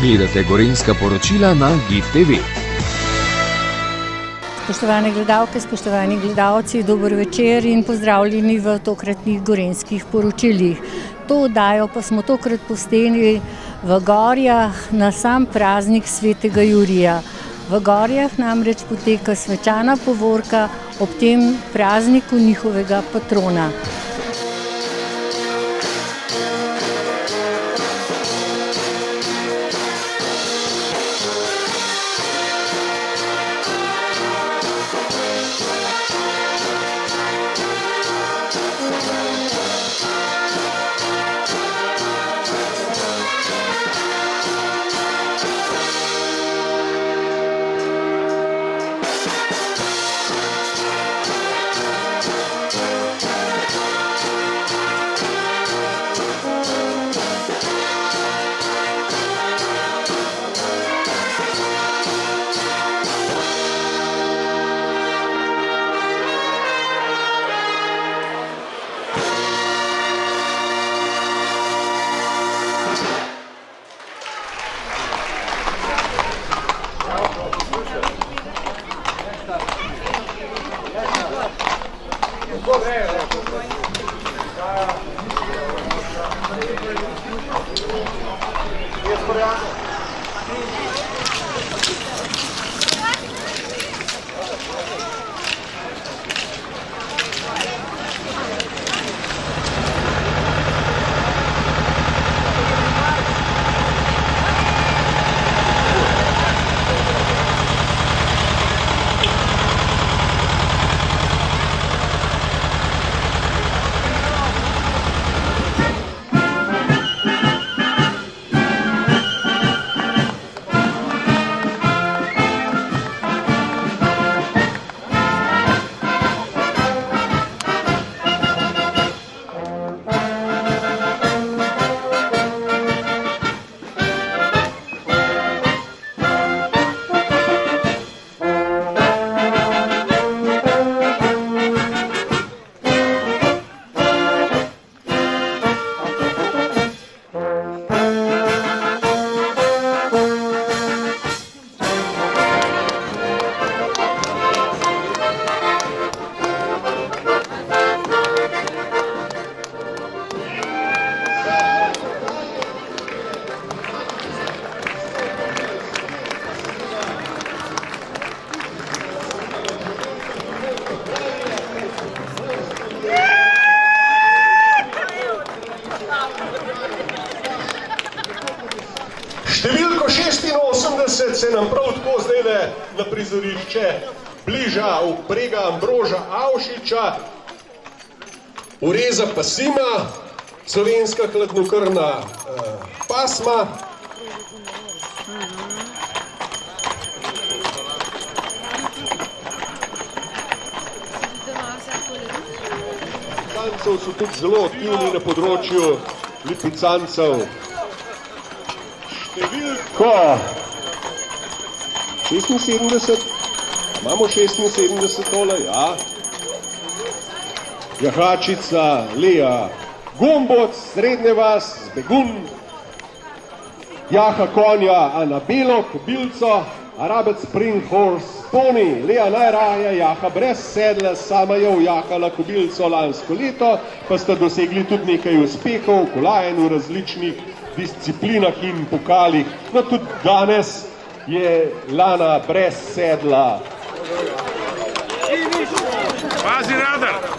Gledate Gorenjska poročila na GIF TV. Spoštovane gledalke, spoštovani gledalci, dober večer in pozdravljeni v tokratnih gorenjskih poročilih. To oddajo pa smo tokrat posneli v Gorjah na sam praznik svetega Jurija. V Gorjah namreč poteka svečana povorka ob tem prazniku njihovega patrona. Številko 86 se nam prav tako zdajle na prizorišče bliža vprega Ambroža Avšiča, Ureza Pasima, slovenska hladnokrvna pasma. Lipicancev so tudi zelo aktivni na področju lipicancev. Številko 76, imamo 76 tole, ja. Jahačica Lea Gomboc, Srednje vas, Zbegun, Jaha konja Ana Belo, Kobilco, Arabec Spring Horse Pony, Lea najraje jaha brez sedla, sama je ujahala kobilco lansko leto, pa sta dosegli tudi nekaj uspehov, kolajn v različnih disciplinah in pokalih. No, tudi danes je Lana brez sedla. Pazi radar!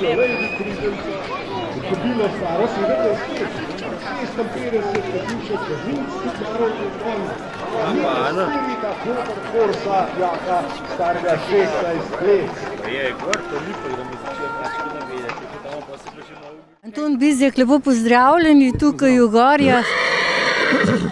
Lady križanka, kobilo staro 17 let, 56 je bil še Kazinski narodni konj, Spirita Cooper Horsa, Jaka, starega 16 let. Anton Bizjak, lepo pozdravljeni tukaj v Gorjah.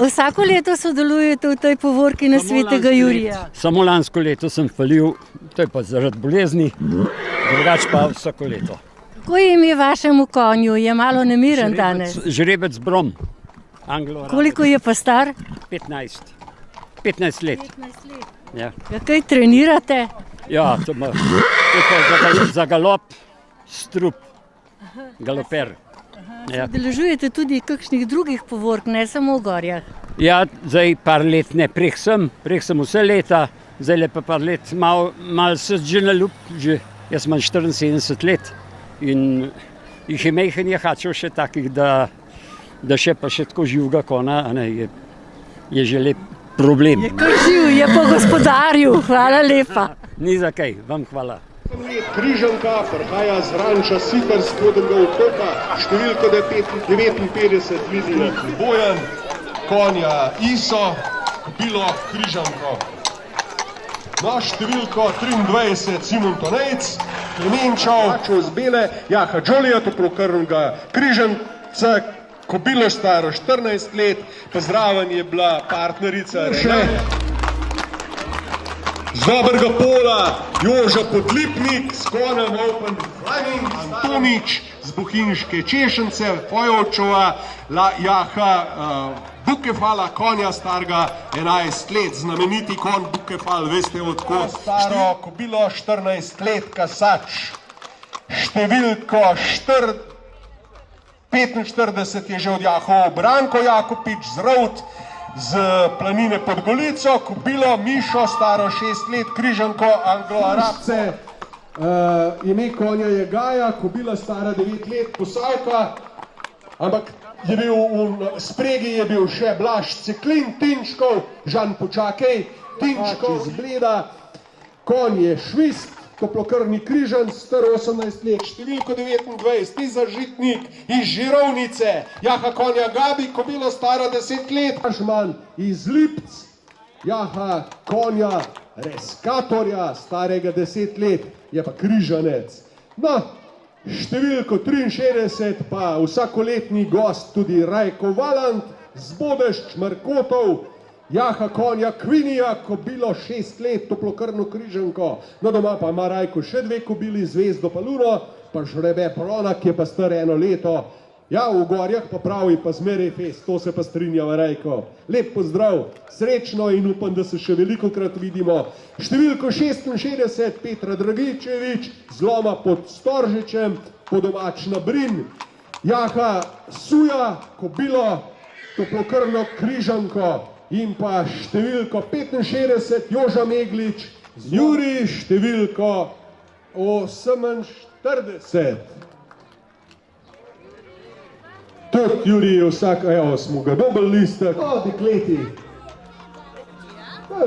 Vsako leto sodelujete v tej povorki na Svetega Jurija. Samo lansko leto sem falil, to je pa zaradi bolezni, drugače pa vsako leto. Kako je vašemu konju? Je malo nemiren danes? Žrebec Brom, Anglo. Koliko je pa star? 15 let. 15 let. Ja, Kaj trenirate? ja to je pa za galop, strup, galoper. Ja. Udeležujete tudi kakšnih drugih povork, ne samo v Gorjah. Ja, zdaj par let ne, preh sem vse leta, zdaj pa par let, malo se že naljub, jaz imam 74 let in jih je mejhen jahačev še takih, da še pa še tako živega kona, je že lep problem. Je kar živ, je po gospodarju, hvala lepa. Ni za kaj, vam hvala. Križanka prihaja z ranča Siter spodnjega otoka, številko 59 vidimo Bojan, konja Iso, kobilo križanko. Na številko 23 Simon Tonejc, Klemenčov, Čos Bele, Jaha Džolija, toplokrvnega križanca, kobilo staro 14 let, pa zraven je bila partnerica Rene. Z dobrega pola Joža Podlipnik, s konjem Open Flying, Antonič z Bohinjske Češence, Fojovčova, Jaha Bukefala, konja starega 11 let, znameniti konj Bukefal, veste odkot. Staro kobilo 14 let, Kasač, številko 45 je že od Jahov, Branko Jakopič z Rovt, z planine pod Golico, kobilo Mišo, staro 6 let, križanko Anglo-Arabce. Ime konja je Gaja, kobila stara 9 let, Posavka, ampak je bil v spregi je bil še Blaž Ceklin, Tinčkov, Žan Počakej, Tinčkov iz Bleda, konj je Švist, toplokrvni križanc, star 18 let, številko 29, Iza Žitnik iz Žirovnice, Jaha konja Gabi, kobilo stara 10 let, Ažman iz Lipc, Jaha konja Reskatorja, starega 10 let, je pa križanec. No, številko 63 pa vsakoletni gost tudi Rajko Valant, Zbodešč Markotov, Jaha konja Kvinija, kobilo 6 let, toplokrvno križanko. No, doma pa ima Rajko še 2 kobili, Zvezdo pa Luno, pa Žrebe Prona, ki je pa star 1 leto. Ja, v Gorjah pa pravi pa zmeraj fest, to se pa strinjava, Rajko. Lep pozdrav, srečno in upam, da se še velikokrat vidimo. Številko 66, Petra Dragičevič, Zloma pod Storžičem, podomač na Brin. Jaha Suja, kobilo, toplokrvno križanko. In pa številko 65, Joža Meglič, Juri, številko 48. Tudi Juri je vsak, evo smo ga dobili listek, dekleti.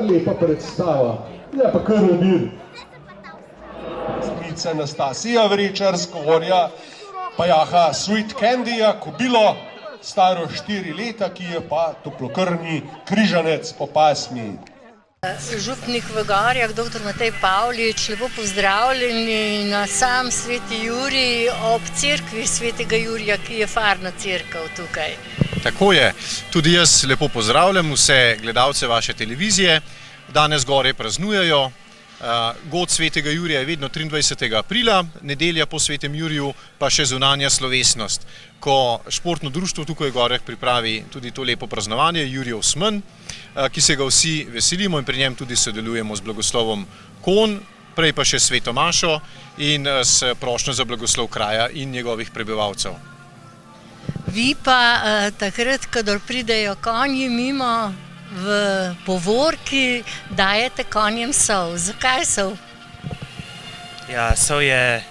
Lepa predstava, je pa kar nabir. Smica Nastasija Vrečar z Gorja, pa Jaha Sweet Candyja, kobilo, staro 4 leta, ki je pa toplokrvni križanec po pasmi. Župnik v Gorjah, dr. Matej Pavlič, lepo pozdravljeni na sam Sveti Jurij ob cerkvi Svetega Jurija, ki je farna cerkev tukaj. Tako je, tudi jaz lepo pozdravljam vse gledalce vaše televizije. Danes Gorje praznujejo. God Svetega Jurija je vedno 23. aprila, nedelja po Svetem Juriju pa še zunanja slovesnost, ko športno društvo tukaj v Gorjah pripravi tudi to lepo praznovanje, Jurijev smen, ki se ga vsi veselimo in pri njem tudi sodelujemo z blagoslovom kon, prej pa še sveto mašo in s prošnjo za blagoslov kraja in njegovih prebivalcev. Vi pa takrat, kadar pridejo konji mimo, v povorki dajete konjem sol. Zakaj sol? Ja, sol je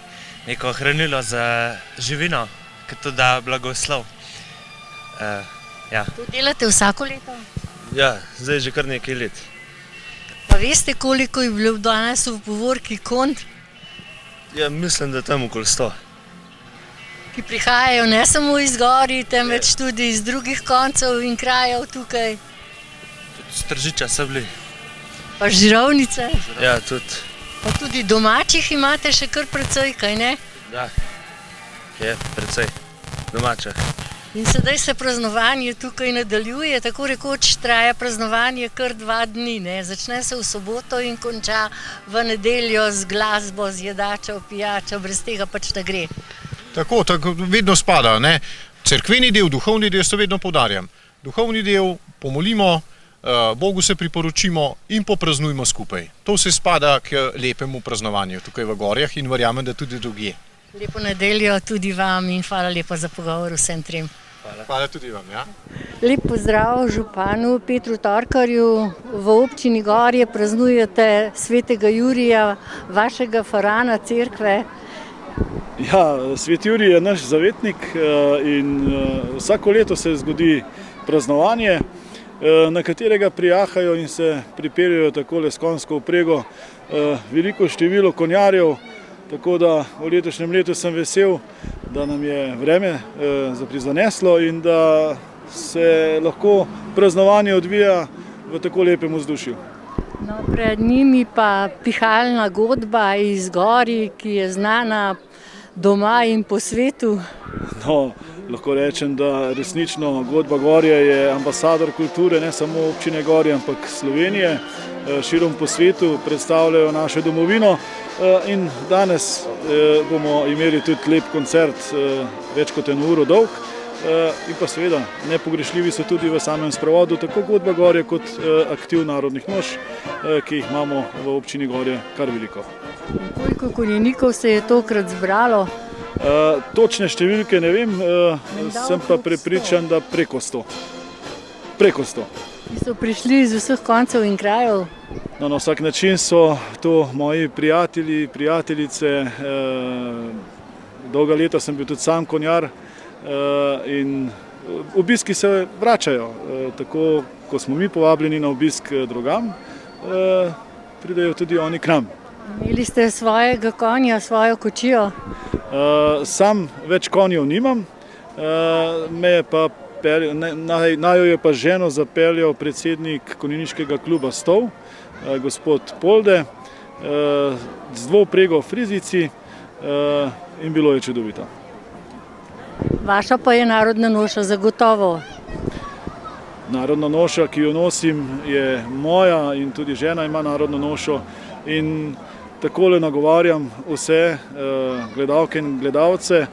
neko hranilo za živino, ki to da blagoslov. To delate vsako leto? Ja, zdaj že kar nekaj let. Pa veste, koliko je bilo danes v povorki konj? Ja, mislim, da tam okoli 100. ki prihajajo ne samo iz Gorij, temveč tudi iz drugih koncev in krajev tukaj. Tudi s Tržiča so bili. Pa Žirovnice. Ja, tudi. Pa tudi domačih imate še kar precej, kaj ne? Da, je precej domačih. In sedaj se praznovanje tukaj nadaljuje, tako rekoč traja praznovanje kar 2 dni, ne? Začne se v soboto in konča v nedeljo z glasbo, z jedačo, pijačo, brez tega pač ne gre. Tako vedno spada, ne? Cerkveni del, duhovni del, to vedno poudarjam. Duhovni del, pomolimo, Bogu se priporočimo in popraznujmo skupaj. To vse spada k lepemu praznovanju tukaj v Gorjah in verjamem, da tudi drugje. Lepo nedeljo tudi vam in hvala lepa za pogovor vsem trem. Hvala tudi vam, ja. Lep pozdrav županu Petru Torkarju. V občini Gorje praznujete svetega Jurija, vašega farana cerkve. Ja, svet Jurij je naš zavetnik in vsako leto se zgodi praznovanje, na katerega prijahajo in se pripeljajo takole s konjsko vprego veliko število konjarjev, tako da v letošnjem letu sem vesel, da nam je vreme zaprizaneslo in da se lahko praznovanje odvija v tako lepem vzdušju. No, pred njimi pa pihalna godba iz Gorij, ki je znana doma in po svetu. No, lahko rečem, da resnično godba Gorje je ambasador kulture, ne samo občine Gorje, ampak Slovenije. Širom po svetu predstavljajo našo domovino in danes bomo imeli tudi lep koncert, več kot 1 uro dolg. In pa seveda nepogrešljivi so tudi v samem sprovodu tako godba Gorje kot aktiv narodnih noš, ki jih imamo v občini Gorje kar veliko. Koliko konjenikov se je tokrat zbralo? Točne številke ne vem, sem pa prepričan, da preko 100. Preko 100. Ki so prišli iz vseh koncev in krajev? No, na vsak način so to moji prijatelji, prijateljice. Dolga leta sem bil tudi sam konjar in obiski se vračajo. Tako, ko smo mi povabljeni na obisk drugam, pridejo tudi oni k nam. Imeli ste svojega konja, svojo kočijo? Sam več konjev nimam, najo je pa ženo zapeljal predsednik konjeniškega kluba Stol, gospod Polde, z 2 vprego v frizici in bilo je čudovito. Vaša pa je narodna noša zagotovo. Narodna noša, ki jo nosim, je moja in tudi žena ima narodno nošo in takole nagovarjam vse gledalke in gledalce,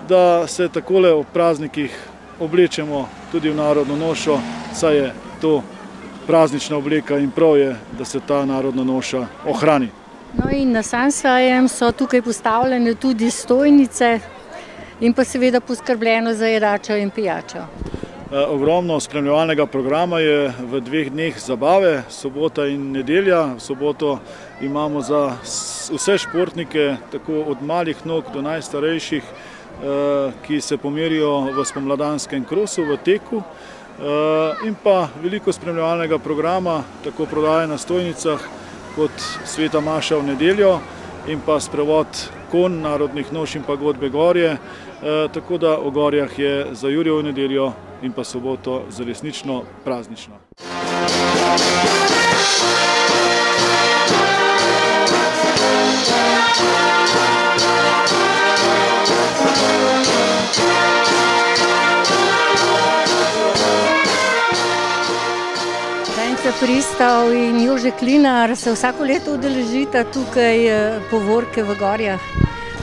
da se takole ob praznikih oblečemo tudi v narodno nošo, saj je to praznična obleka in prav je, da se ta narodna noša ohrani. No in na Sandsvajem so tukaj postavljene tudi stojnice in pa seveda poskrbljeno za jedačo in pijačo. Ogromno spremljevalnega programa je v 2 dneh zabave, sobota in nedelja. V soboto imamo za vse športnike, tako od malih nog do najstarejših, ki se pomerijo v spomladanskem krosu, v teku. In pa veliko spremljevalnega programa, tako prodaje na stojnicah kot sveta maša v nedeljo in pa sprevod konj, narodnih noš in pa godbe Gorje. Tako da v Gorjah je za Jurjevo nedeljo in pa soboto resnično praznično. Danica Pristav in Jože Klinar se vsako leto udeležita tukaj povorke v Gorjah.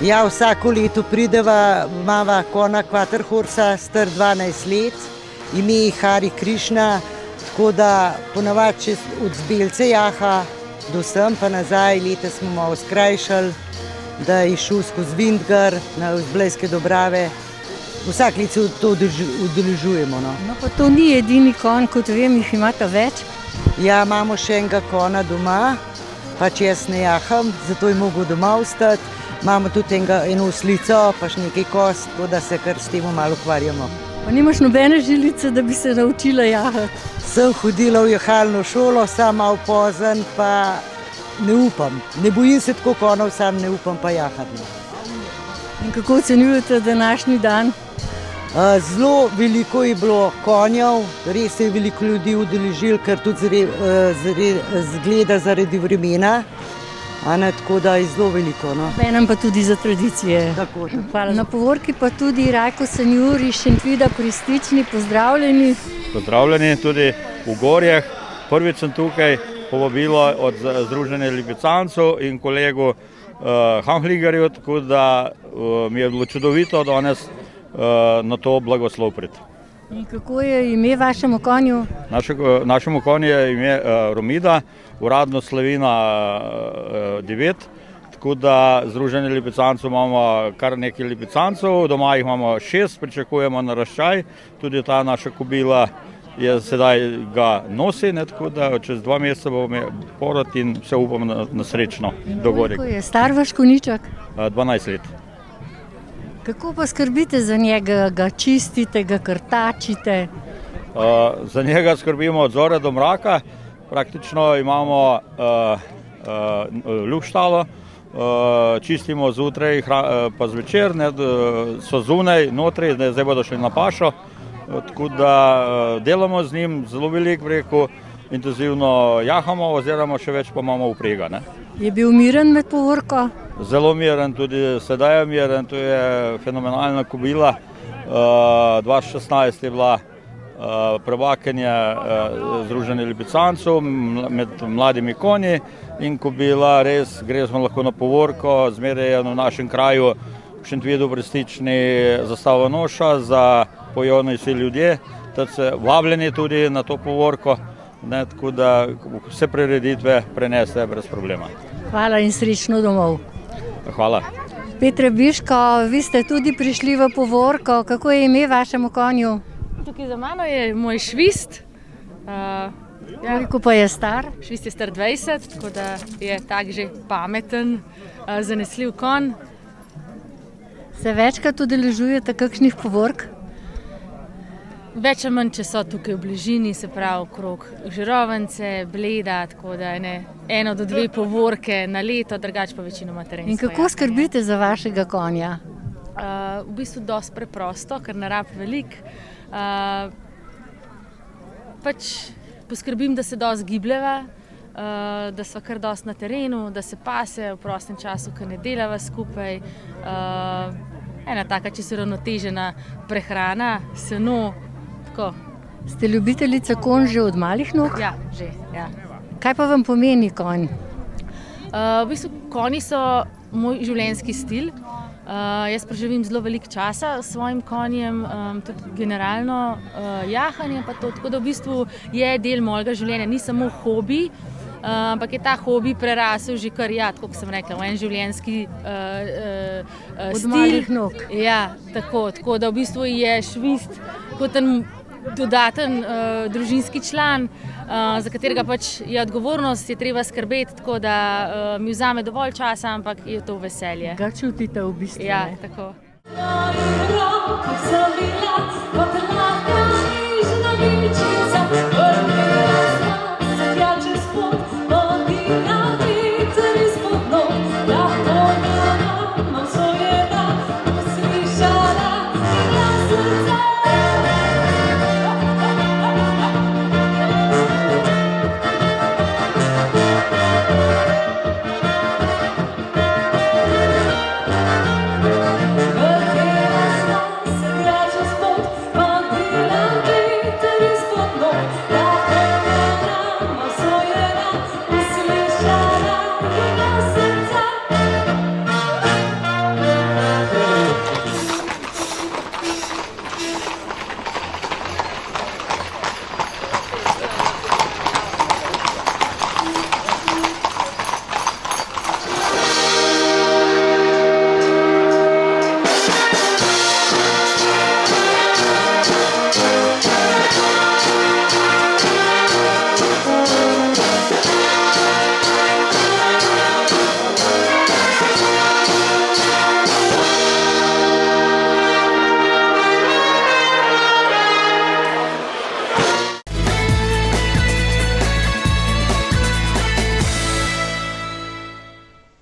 Ja, vsako leto prideva, imava konja Quaterhorsa, star 12 let, ime je Hari Krišna, tako da ponavadi od Zbelce jaha do sem pa nazaj, leta smo malo skrajšali, da je šel skozi Vintgar na Blejske Dobrave. Vsak let se to udeležujemo. No pa to ni edini konj, kot vem, jih imate več? Ja, imamo še enega konja doma, pač jaz ne jaham, zato je mogel doma ostati. Imamo tudi eno oslico, pa še nekaj koz, tako da se kar s tem malo ukvarjamo. Pa nimaš nobene žilice, da bi se naučila jahati? Sem hodila v jahalno šolo, sam malo pozen, pa ne upam. Ne bojim se tako konjev, sam ne upam pa jahati. In kako ocenjujete današnji dan? Zelo veliko je bilo konjev, res se je veliko ljudi udeležilo, ker tudi zgleda zaradi vremena, tako da je zelo veliko. No. Enem pa tudi za tradicije. Tako. Hvala. Na povorki pa tudi Rajko Sanjur iz Šentvida pri Stični, pozdravljeni. Pozdravljeni tudi v Gorjah. Prvič sem tukaj, povabilo od Združenja lipicancev in kolegu Hanfligerju, tako da mi je bilo čudovito danes na to blagoslov priti. In kako je ime vašemu konju? Našemu konju je ime Romida, uradno Slavina 9, tako da Združenje lipicancev imamo kar nekaj lipicancev, doma jih imamo 6, pričakujemo naraščaj, tudi ta naša kobila je sedaj ga nosi, tako da čez 2 meseca bomo porod in vse upam na srečno dogodek. Koliko je star vaš konjiček? 12 let. Kako pa skrbite za njega, ga čistite, ga krtačite? Za njega skrbimo od zore do mraka, praktično imamo lukštalo, čistimo zjutraj pa zvečer, so zunaj, notri, zdaj bodo šli na pašo, tako da delamo z njim zelo veliko, preko intenzivno jahamo oziroma še več pa imamo vprega. Je bil miren med povorko? Zelo miren, tudi sedaj je miren, to je fenomenalna kobila. 2016 je bila prvakinja Združenja lipicancev med mladimi konji in kobila res gre smo lahko na povorko, zmeraj je v našem kraju v Šentvidu pri Stični zastava noša za pojavni vsi ljudje, tudi se vabljeni tudi na to povorko, tako da vse prireditve prenese brez problema. Hvala in srečno domov. Hvala. Petre Biško, vi ste tudi prišli v povorko, kako je ime vašemu konju? Tukaj za mano je moj švist. Koliko pa je star? Švist je star 20, tako da je tak že pameten, zanesljiv konj. Se večkrat udeležujete kakšnih povork? Več ali manj, če so tukaj v bližini, se pravi okrog Žirovnice, Bleda, tako da 1 do 2 povorke na leto, drugače pa večinoma terensko. In kako skrbite za vašega konja? V bistvu dosti preprosto, ker ne rabi veliko. Pač poskrbim, da se dosti gibljeva, da sva kar dosti na terenu, da se pase v prostem času, ko ne delava skupaj. Ena taka čisto ravnotežena prehrana, seno. Ste ljubiteljica konj že od malih nog? Ja, že. Ja. Kaj pa vam pomeni konj? V bistvu konji so moj življenjski stil. Jaz preživim zelo veliko časa s svojim konjem, tudi generalno jahanje pa to, tako da v bistvu je del mojega življenja, ni samo hobi, ampak je ta hobi prerasel že kar, tako kot sem rekla, v en življenjski stil. Od malih nog. Ja, tako da v bistvu je švist kot en dodaten družinski član, za katerega pač je odgovornost, je treba skrbeti, tako da mi vzame dovolj časa, ampak je to veselje. Ga čutite v bistvu? Ja, tako. Rok,